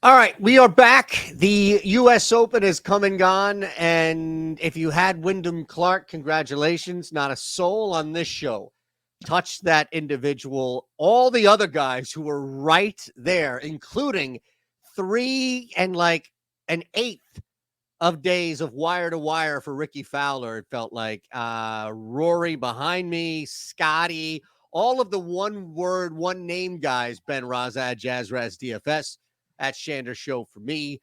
All right, we are back. The U.S. Open has come and gone, and if you had Wyndham Clark, congratulations. Not a soul on this show touched that individual. All the other guys who were right there, including three and like an eighth of days of wire to wire for Ricky Fowler. It felt like Rory behind me, Scotty, all of the one word, one name guys, Ben Rasa at Jazz Raz DFS, at Shander Show for me.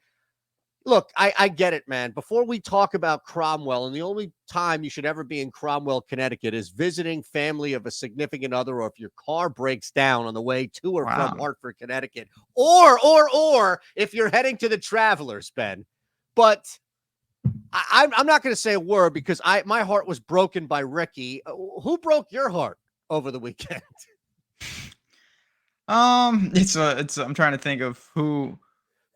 Look, I get it, man. Before we talk about Cromwell, and the only time you should ever be in Cromwell, Connecticut is visiting family of a significant other, or if your car breaks down on the way to or from Wow. Hartford, Connecticut, or if you're heading to the Travelers, Ben. But I'm not going to say a word because my heart was broken by Ricky. Who broke your heart over the weekend? I'm trying to think of who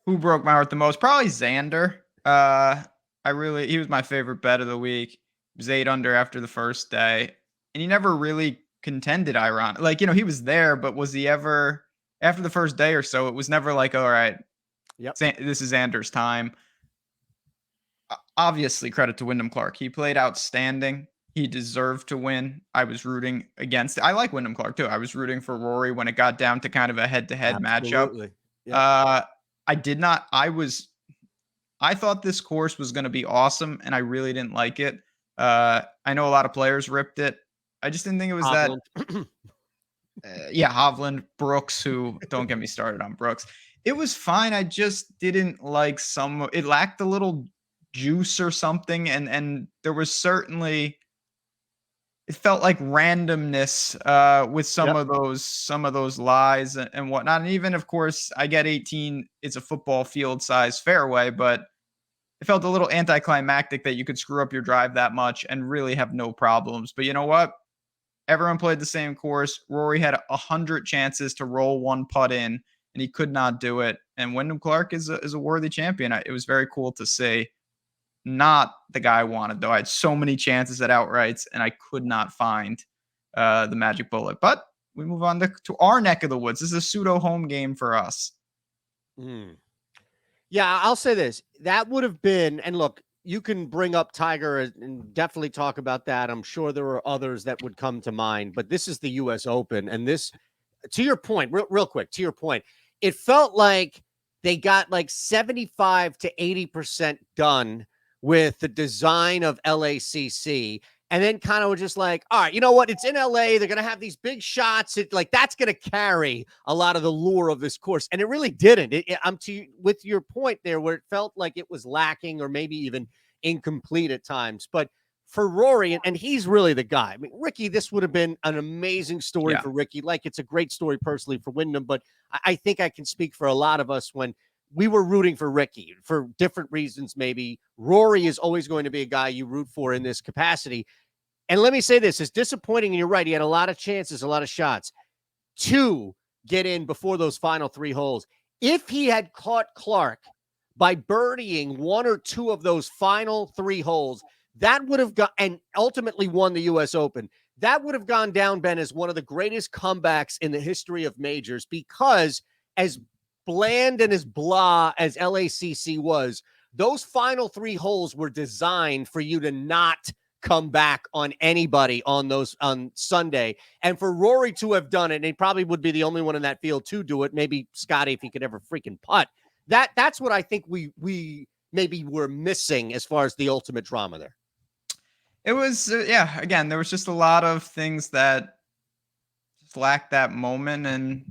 broke my heart the most. Probably Xander. He was my favorite bet of the week. He was 8 under after the first day, and he never really contended. Like, he was there, but was he ever after the first day or so? It was never like, all right, Yep. this is Xander's time. Obviously, credit to Wyndham Clark. He played outstanding. He deserved to win. I was rooting against it. I like Wyndham Clark too. I was rooting for Rory when it got down to kind of a head-to-head matchup. Yep. I did not. I thought this course was going to be awesome, and I really didn't like it. I know a lot of players ripped it. I just didn't think it was Hovland. Hovland, Brooks, who don't get me started on Brooks. It was fine. I just didn't like it lacked a little juice or something, and there was certainly, it felt like randomness with some of those lies and whatnot. And even, of course, I get 18, it's a football field size fairway, but it felt a little anticlimactic that you could screw up your drive that much and really have no problems. But you know what? Everyone played the same course. Rory had 100 chances to roll one putt in, and he could not do it. And Wyndham Clark is a worthy champion. It was very cool to see. Not the guy I wanted, though. I had so many chances at outrights, and I could not find the magic bullet. But we move on to our neck of the woods. This is a pseudo home game for us. Yeah, I'll say this. That would have been, and look, you can bring up Tiger and definitely talk about that. I'm sure there are others that would come to mind, but this is the U.S. Open. And this, to your point, real quick, to your point, it felt like they got like 75 to 80% done with the design of LACC, and then kind of were just like, all right, you know what? It's in LA. They're going to have these big shots. That's going to carry a lot of the lure of this course. And it really didn't. With your point there, where it felt like it was lacking or maybe even incomplete at times. But for Rory, and he's really the guy. I mean, Ricky, this would have been an amazing story for Ricky. Like, it's a great story personally for Wyndham, but I think I can speak for a lot of us when we were rooting for Ricky for different reasons. Maybe Rory is always going to be a guy you root for in this capacity. And let me say this, as disappointing, and you're right, he had a lot of chances, a lot of shots to get in before those final three holes. If he had caught Clark by birdieing one or two of those final three holes, that would have got, and ultimately won the U.S. Open, that would have gone down, Ben, as one of the greatest comebacks in the history of majors, because as bland and as blah as LACC was, those final three holes were designed for you to not come back on anybody on Sunday. And for Rory to have done it, and he probably would be the only one in that field to do it, maybe Scotty if he could ever freaking putt. That's what I think we maybe were missing as far as the ultimate drama there. It was, again, there was just a lot of things that just lacked that moment, and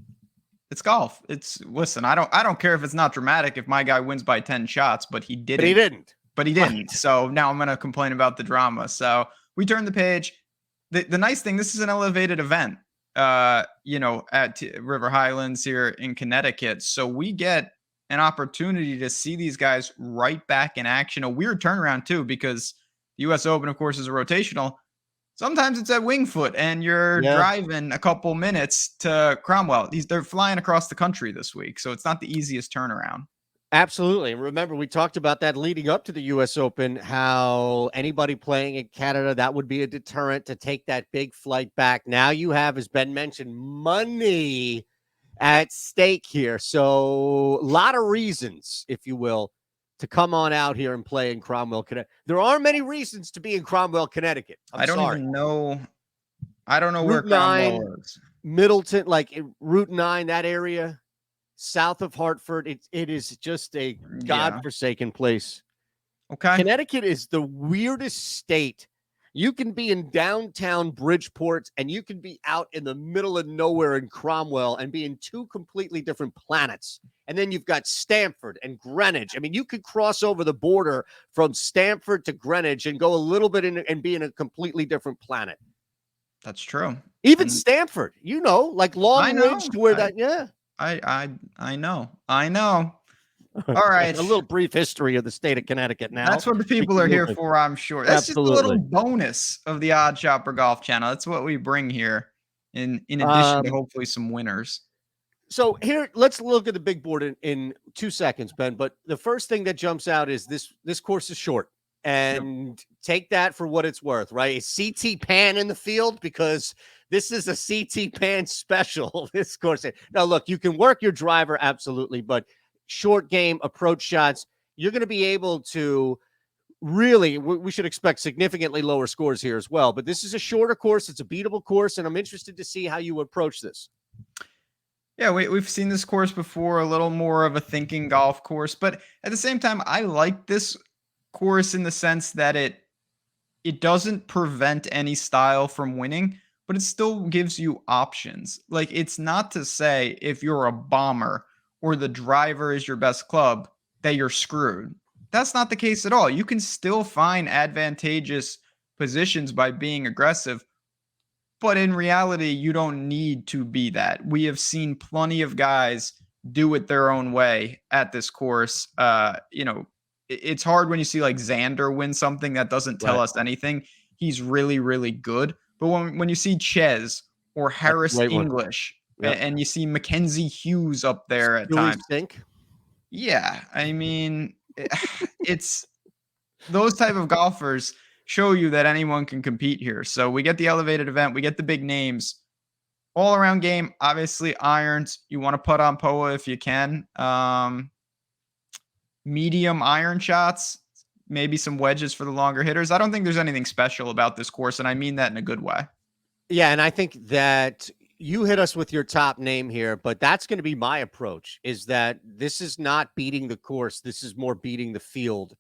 it's golf. Listen, I don't care if it's not dramatic if my guy wins by 10 shots, but he didn't. Right. So now I'm going to complain about the drama. So we turn the page. The nice thing, this is an elevated event, at River Highlands here in Connecticut. So we get an opportunity to see these guys right back in action. A weird turnaround too, because the U.S. Open, of course, is a rotational. Sometimes it's at Winged Foot, and you're driving a couple minutes to Cromwell. They're flying across the country this week, so it's not the easiest turnaround. Absolutely. And remember, we talked about that leading up to the U.S. Open, how anybody playing in Canada, that would be a deterrent to take that big flight back. Now you have, as Ben mentioned, money at stake here. So a lot of reasons, if you will, to come on out here and play in Cromwell, Connecticut. There aren't many reasons to be in Cromwell, Connecticut. I'm I don't sorry. even know. I don't know where Route 9, Cromwell is. Middleton, like Route 9, that area, south of Hartford. It is just a Yeah. godforsaken place. Okay. Connecticut is the weirdest state. You can be in downtown Bridgeport and you can be out in the middle of nowhere in Cromwell and be in two completely different planets. And then you've got Stamford and Greenwich. I mean, you could cross over the border from Stamford to Greenwich and go a little bit in and be in a completely different planet. That's true. Even And Stamford, like Long Ridge to where yeah. I know. All right. A little brief history of the state of Connecticut now. That's what the people are here for, I'm sure. That's just a little bonus of the Odd Shopper Golf Channel. That's what we bring here in addition to hopefully some winners. So here, let's look at the big board in 2 seconds, Ben. But the first thing that jumps out is this course is short. And take that for what it's worth, right? Is CT Pan in the field? Because this is a CT Pan special, this course. Now, look, you can work your driver, absolutely, but short game approach shots, you're going to be able to really, we should expect significantly lower scores here as well. But this is a shorter course. It's a beatable course, and I'm interested to see how you approach this. Yeah, we've seen this course before, a little more of a thinking golf course. But at the same time, I like this course in the sense that it doesn't prevent any style from winning, but it still gives you options. Like, it's not to say if you're a bomber or the driver is your best club that you're screwed. That's not the case at all. You can still find advantageous positions by being aggressive, but in reality, you don't need to be that. We have seen plenty of guys do it their own way at this course. It's hard when you see like Xander win something that doesn't tell us anything. He's really, really good. But when you see Ches or Harris English and you see Mackenzie Hughes up there at times. Yeah, I mean, it's those type of golfers show you that anyone can compete here. So we get the elevated event. We get the big names. All around game, obviously irons. You want to put on POA if you can. Medium iron shots, maybe some wedges for the longer hitters. I don't think there's anything special about this course, and I mean that in a good way. Yeah, and I think that you hit us with your top name here, but that's going to be my approach, is that this is not beating the course. This is more beating the field.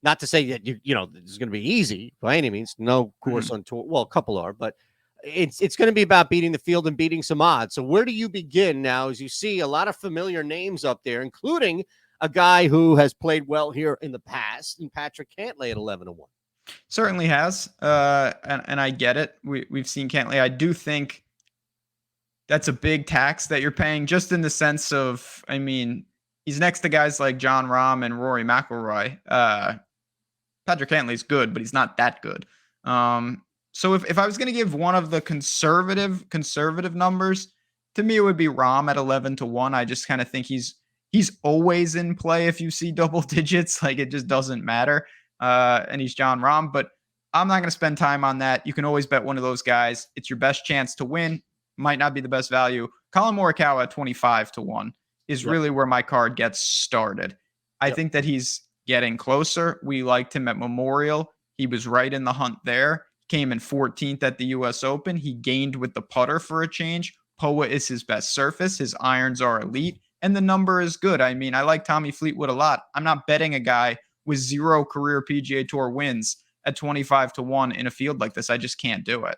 Not to say that, this is going to be easy by any means. No course on tour. Well, a couple are, but it's going to be about beating the field and beating some odds. So where do you begin now as you see a lot of familiar names up there, including a guy who has played well here in the past, and Patrick Cantlay at 11-1. Certainly has, and I get it. We've seen Cantlay. I do think that's a big tax that you're paying, just in the sense of, I mean, he's next to guys like Jon Rahm and Rory McIlroy. Patrick Cantlay's good, but he's not that good. So if I was going to give one of the conservative numbers, to me it would be Rahm at 11-1. I just kind of think he's always in play if you see double digits. Like, it just doesn't matter. And he's Jon Rahm, but I'm not going to spend time on that. You can always bet one of those guys. It's your best chance to win. Might not be the best value. Colin Morikawa at 25-1 is really where my card gets started. I think that he's getting closer. We liked him at Memorial. He was right in the hunt there. Came in 14th at the U.S. Open. He gained with the putter for a change. POA is his best surface. His irons are elite, and the number is good. I mean, I like Tommy Fleetwood a lot. I'm not betting a guy with 0 career PGA Tour wins at 25-1 in a field like this. I just can't do it.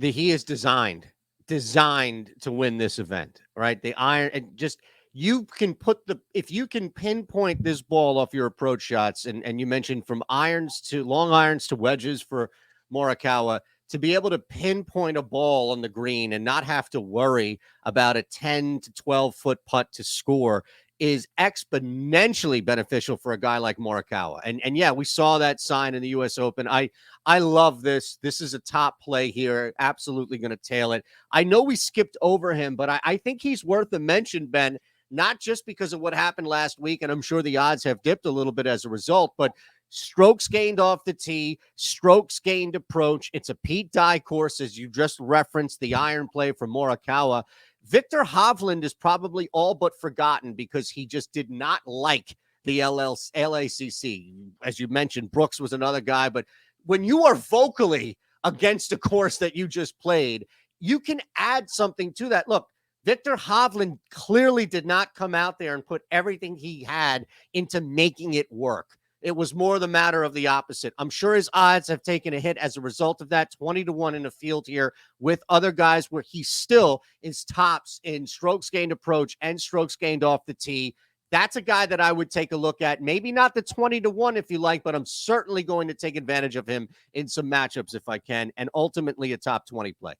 He is designed to win this event, right? The iron, and just, you can if you can pinpoint this ball off your approach shots, and you mentioned from irons to long irons to wedges for Morikawa, to be able to pinpoint a ball on the green and not have to worry about a 10 to 12 foot putt to score is exponentially beneficial for a guy like Morikawa. And yeah, we saw that sign in the U.S. Open. I love this. This is a top play here. Absolutely going to tail it. I know we skipped over him, but I think he's worth a mention, Ben, not just because of what happened last week, and I'm sure the odds have dipped a little bit as a result, but strokes gained off the tee, strokes gained approach. It's a Pete Dye course, as you just referenced, the iron play from Morikawa. Victor Hovland is probably all but forgotten because he just did not like the LACC. As you mentioned, Brooks was another guy, but when you are vocally against a course that you just played, you can add something to that. Look, Victor Hovland clearly did not come out there and put everything he had into making it work. It was more the matter of the opposite. I'm sure his odds have taken a hit as a result of that. 20-1 in the field here with other guys where he still is tops in strokes gained approach and strokes gained off the tee. That's a guy that I would take a look at. Maybe not the 20-1 if you like, but I'm certainly going to take advantage of him in some matchups if I can, and ultimately a top 20 play.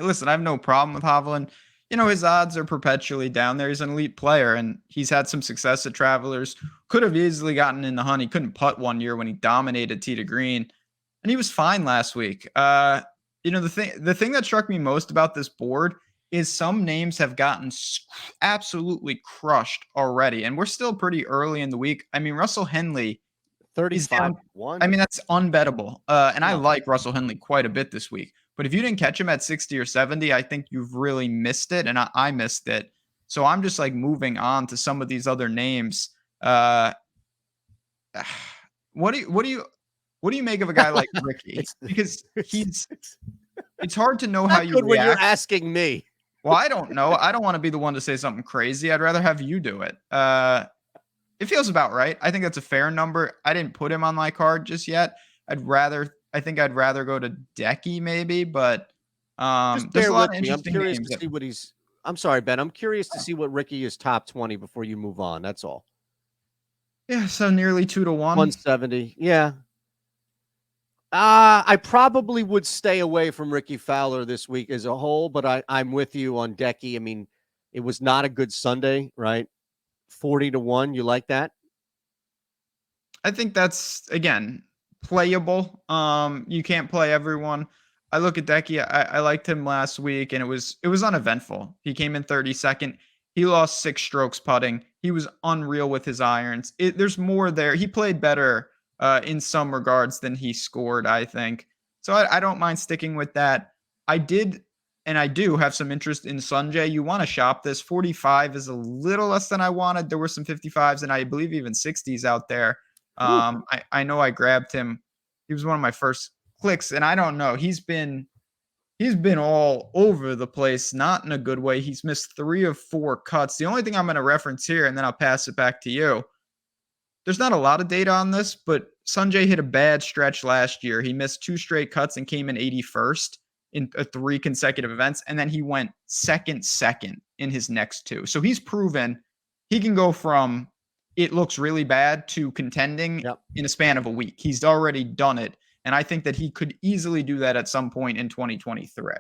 Listen, I have no problem with Hovland. His odds are perpetually down there. He's an elite player, and he's had some success at Travelers. Could have easily gotten in the hunt. He couldn't putt one year when he dominated tee to green, and he was fine last week. The thing that struck me most about this board is some names have gotten absolutely crushed already, and we're still pretty early in the week. I mean, Russell Henley is down. 35-1. I mean, that's unbettable. And I No. like Russell Henley quite a bit this week. But if you didn't catch him at 60 or 70, I think you've really missed it. And I missed it. So I'm just like moving on to some of these other names. What do you make of a guy like Ricky? Because it's hard to know how Not you good when you're react. asking me. Well, I don't know. I don't want to be the one to say something crazy. I'd rather have you do it. It feels about right. I think that's a fair number. I didn't put him on my card just yet. I think I'd rather go to Decky maybe, but Just there's bear a lot with of me. I'm interesting curious names. to see what he's. I'm sorry, Ben. I'm curious to see what Ricky is top 20 before you move on. That's all. Yeah, so nearly 2-1. 170. Yeah. I probably would stay away from Ricky Fowler this week as a whole, but I'm with you on Decky. I mean, it was not a good Sunday, right? 40-1. You like that? I think that's again playable. You can't play everyone. I look at Decky. I liked him last week, and it was uneventful. He came in 32nd. He lost 6 strokes putting. He was unreal with his irons. There's more there. He played better in some regards than he scored, I think. So I don't mind sticking with that. I did, and I do have some interest in Sunjay. You want to shop this. 45 is a little less than I wanted. There were some 55s and I believe even 60s out there. I know I grabbed him. He was one of my first clicks, and I don't know. He's been all over the place, not in a good way. He's missed 3 of 4 cuts. The only thing I'm going to reference here, and then I'll pass it back to you. There's not a lot of data on this, but Sunjay hit a bad stretch last year. He missed 2 straight cuts and came in 81st in 3 consecutive events, and then he went second in his next 2. So he's proven he can go from it looks really bad to contending in a span of a week. He's already done it, and I think that he could easily do that at some point in 2023.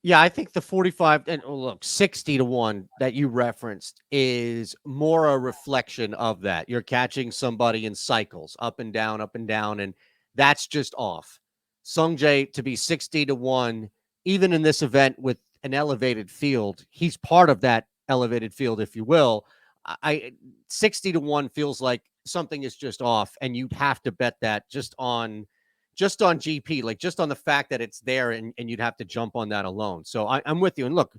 Yeah, I think the 45 and look, 60-1 that you referenced is more a reflection of that. You're catching somebody in cycles, up and down, and that's just off. Sungjae to be 60-1, even in this event with an elevated field, he's part of that elevated field, if you will. 60-1 feels like something is just off, and you'd have to bet that just on GP, like just on the fact that it's there, and you'd have to jump on that alone. So I'm with you. And look,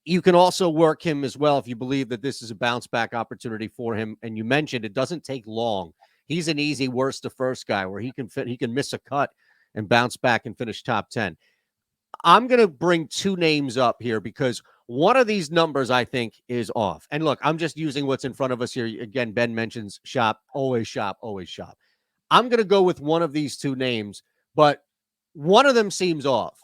you can also work him as well if you believe that this is a bounce back opportunity for him. And you mentioned it doesn't take long. He's an easy worst to first guy where he can miss a cut and bounce back and finish top 10. I'm going to bring 2 names up here because one of these numbers I think is off. And look, I'm just using what's in front of us here. Again, Ben mentions shop, always shop, always shop. I'm going to go with one of these 2 names, but one of them seems off.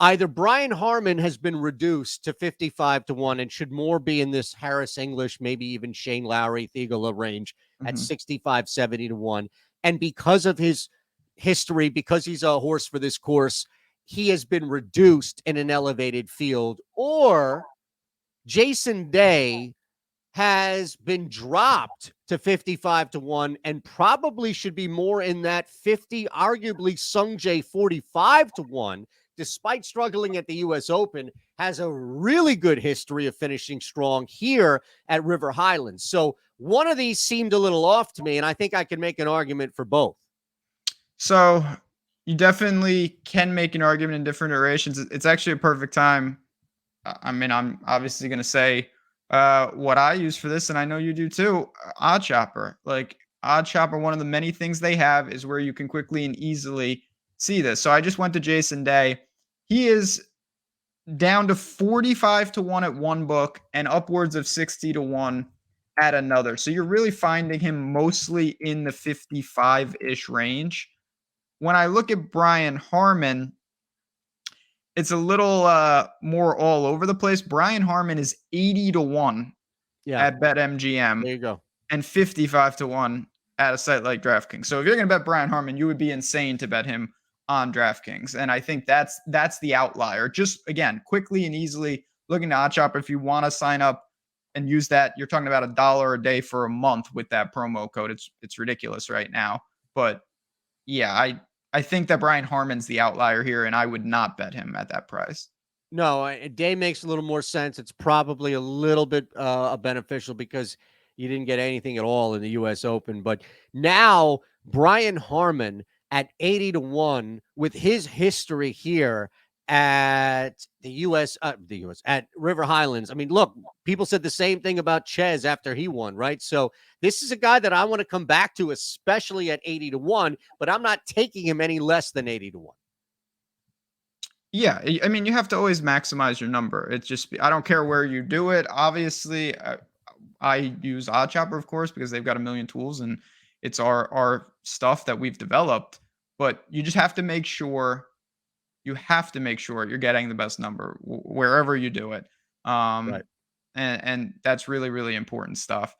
Either Brian Harman has been reduced to 55-1 and should more be in this Harris English, maybe even Shane Lowry, Thigala range at 65-70-1. And because of his history, because he's a horse for this course, he has been reduced in an elevated field. Or Jason Day has been dropped to 55-1 and probably should be more in that 50, arguably Sungjae 45-1, despite struggling at the U.S. Open, has a really good history of finishing strong here at River Highlands. So one of these seemed a little off to me, and I think I can make an argument for both. So you definitely can make an argument in different iterations. It's actually a perfect time I mean, I'm obviously going to say what I use for this, and I know you do too. Odd Chopper. Like Odd Chopper, one of the many things they have is where you can quickly and easily see this. So I just went to Jason Day. He is down to 45 to 1 at one book and upwards of 60 to 1 at another. So you're really finding him mostly in the 55-ish range. When I look at Brian Harman, it's a little more all over the place. Brian Harman is 80 to 1 Yeah, at BetMGM there you go. and 55 to 1 at a site like DraftKings. So if you're going to bet Brian Harman, you would be insane to bet him on DraftKings. And I think that's the outlier. Just again, quickly and easily looking to OddsShop. If you want to sign up and use that, you're talking about $1 a day for a month with that promo code. It's ridiculous right now. But yeah, I think that Brian Harman's the outlier here, and I would not bet him at that price. No, a day makes a little more sense. It's probably a little bit beneficial because you didn't get anything at all in the U.S. Open. But now Brian Harman at 80 to 1 with his history here at the U.S. At River Highlands. I mean, look, people said the same thing about Ches after he won, right? So this is a guy that I want to come back to, especially at 80 to 1, but I'm not taking him any less than 80 to 1. Yeah, I mean, you have to always maximize your number. It's just I don't care where you do it. Obviously, I use OddsShopper, of course, because they've got a million tools and it's our stuff that we've developed. But you just have to make sure you're getting the best number wherever you do it. Right. And that's really, really important stuff.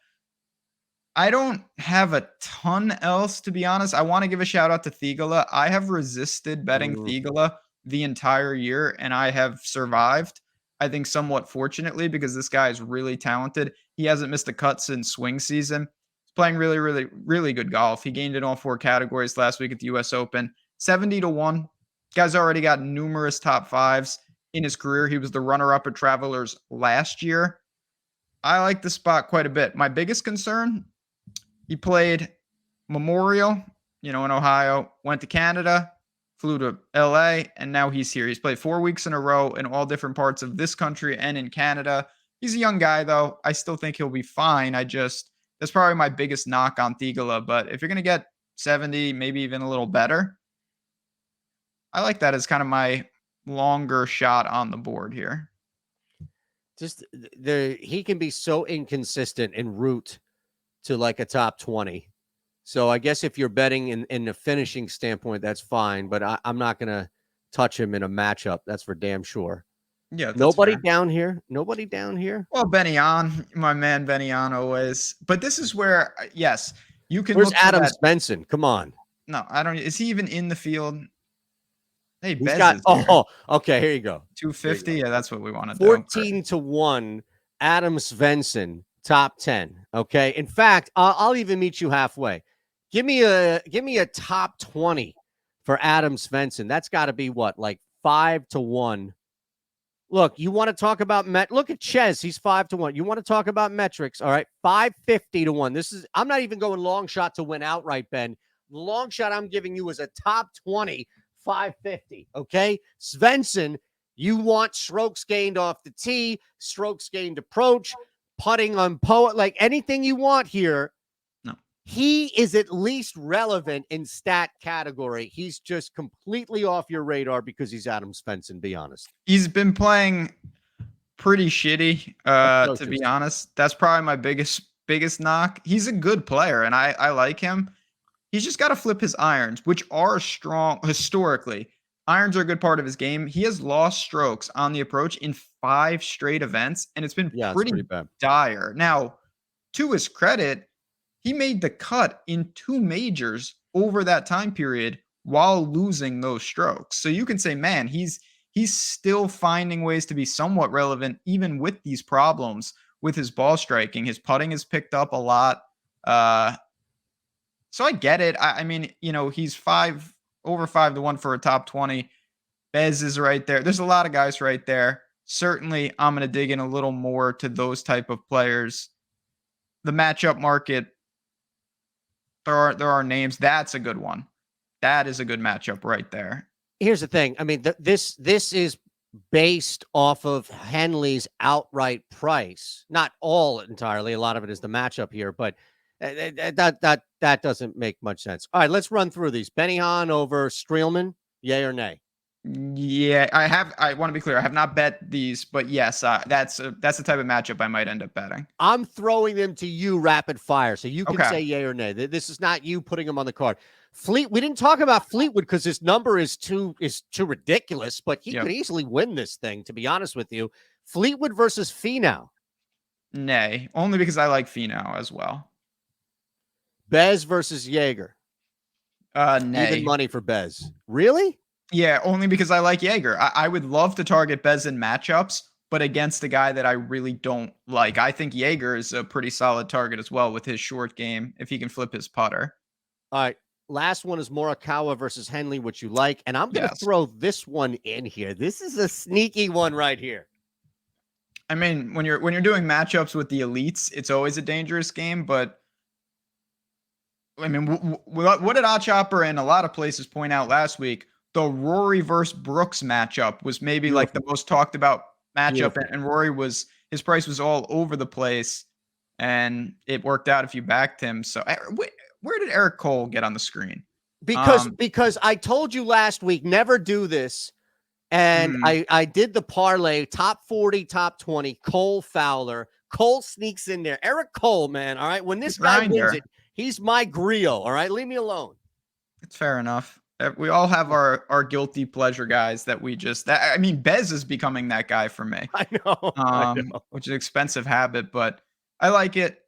I don't have a ton else, to be honest. I want to give a shout out to Thigala. I have resisted betting Mm, Thigala the entire year, and I have survived. I think somewhat fortunately because this guy is really talented. He hasn't missed a cut since swing season. He's playing really, really, really good golf. He gained in all 4 categories last week at the U.S. Open. 70 to 1. Guy's already got numerous top fives in his career. He was the runner-up at Travelers last year. I like the spot quite a bit. My biggest concern, he played Memorial, in Ohio, went to Canada, flew to LA, and now he's here. He's played 4 weeks in a row in all different parts of this country and in Canada. He's a young guy, though. I still think he'll be fine. That's probably my biggest knock on Thigala. But if you're going to get 70, maybe even a little better, I like that as kind of my longer shot on the board here. just he can be so inconsistent en route to like a top 20. So I guess if you're betting in the finishing standpoint, that's fine. But I'm not going to touch him in a matchup. That's for damn sure. Yeah, that's Nobody fair. down here. Nobody down here. Well, Benny on, my man Benny on always. But this is where, yes, you can Where's look for Adam that. Svensson? Come on. No, I don't. Is he even in the field? Hey, He's Bez got, is here. okay. Here you go. 250. Yeah, that's what we want to do. 14 to 1. Adam Svensson, top 10. Okay. In fact, I'll even meet you halfway. Give me a top 20 for Adam Svensson. That's got to be what, like 5 to 1. Look, you want to talk about look at Ches, he's 5 to 1. You want to talk about metrics, all right? 550 to 1. I'm not even going long shot to win outright, Ben. The long shot I'm giving you is a top 20, 550. Okay. Svensson, you want strokes gained off the tee, strokes gained approach, putting on poet, like anything you want here. No. He is at least relevant in stat category. He's just completely off your radar because he's Adam Svensson, be honest. He's been playing pretty shitty, to be honest. That's probably my biggest knock. He's a good player, and I like him. He's just got to flip his irons, which are strong historically. Irons are a good part of his game. He has lost strokes on the approach in 5 straight events, and it's been pretty bad. dire. Now, to his credit, he made the cut in 2 majors over that time period while losing those strokes. So you can say, man, he's still finding ways to be somewhat relevant, even with these problems with his ball striking. His putting has picked up a lot. So I get it. I mean, he's over 5 to 1 for a top 20. Bez is right there. There's a lot of guys right there. Certainly, I'm going to dig in a little more to those type of players. The matchup market, there are names. That's a good one. That is a good matchup right there. Here's the thing. I mean, this is based off of Henley's outright price. Not all entirely. A lot of it is the matchup here, but that doesn't make much sense. All right, let's run through these. Benny Hahn over Streelman, yay or nay? Yeah, I want to be clear. I have not bet these, but yes, that's the type of matchup I might end up betting. I'm throwing them to you rapid fire, so you can Okay. say yay or nay. This is not you putting them on the card. We didn't talk about Fleetwood because his number is too ridiculous, but he could easily win this thing, to be honest with you. Fleetwood versus Finau. Nay, only because I like Finau as well. Bez versus Jaeger. Nay. Even money for Bez. Really? Yeah, only because I like Jaeger. I would love to target Bez in matchups, but against a guy that I really don't like. I think Jaeger is a pretty solid target as well with his short game if he can flip his putter. All right. Last one is Morikawa versus Henley, which you like. And I'm going to throw this one in here. This is a sneaky one right here. I mean, when you're doing matchups with the elites, it's always a dangerous game. But I mean, what did Oddchopper and a lot of places point out last week? The Rory versus Brooks matchup was maybe like the most talked about matchup, and Rory his price was all over the place, and it worked out if you backed him. So where did Eric Cole get on the screen? Because I told you last week, never do this. And I did the parlay, top 40, top 20, Cole Fowler. Cole sneaks in there. Eric Cole, man, all right? When this guy wins it, he's my griot, all right? Leave me alone. It's fair enough. We all have our guilty pleasure guys that we just I mean, Bez is becoming that guy for me. I know. Which is an expensive habit, but I like it.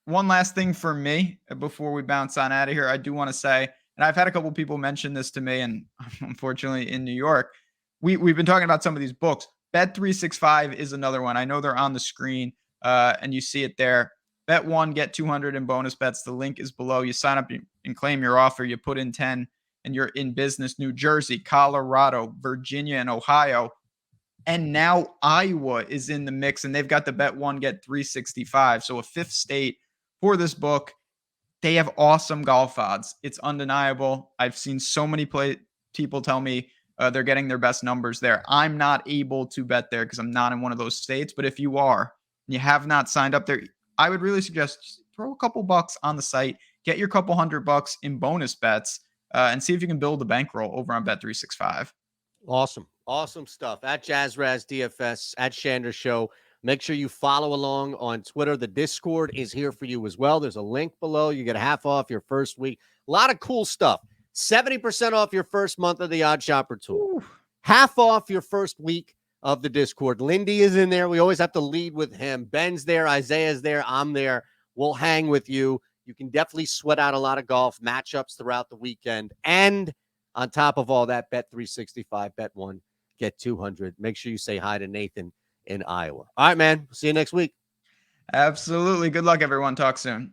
One last thing for me before we bounce on out of here, I do want to say, and I've had a couple people mention this to me, and unfortunately in New York, we've been talking about some of these books. Bet365 is another one. I know they're on the screen, and you see it there. Bet one, get 200 in bonus bets. The link is below. You sign up and claim your offer. You put in 10, and you're in business. New Jersey, Colorado, Virginia, and Ohio. And now Iowa is in the mix, and they've got the bet one, get 365. So a fifth state for this book. They have awesome golf odds. It's undeniable. I've seen so many people tell me they're getting their best numbers there. I'm not able to bet there because I'm not in one of those states. But if you are, and you have not signed up there, I would really suggest throw a couple bucks on the site, get your couple $100 in bonus bets, and see if you can build a bankroll over on Bet365. Awesome stuff. At JazzRaz DFS, at Shander Show. Make sure you follow along on Twitter. The Discord is here for you as well. There's a link below. You get half off your first week. A lot of cool stuff. 70% off your first month of the Odd Shopper tool. Ooh. Half off your first week of the Discord. Lindy is in there. We always have to lead with him. Ben's there. Isaiah's there. I'm there. We'll hang with you. You can definitely sweat out a lot of golf matchups throughout the weekend. And on top of all that, bet 365, bet one, get 200. Make sure you say hi to Nathan in Iowa. All right, man. See you next week. Absolutely. Good luck, everyone. Talk soon.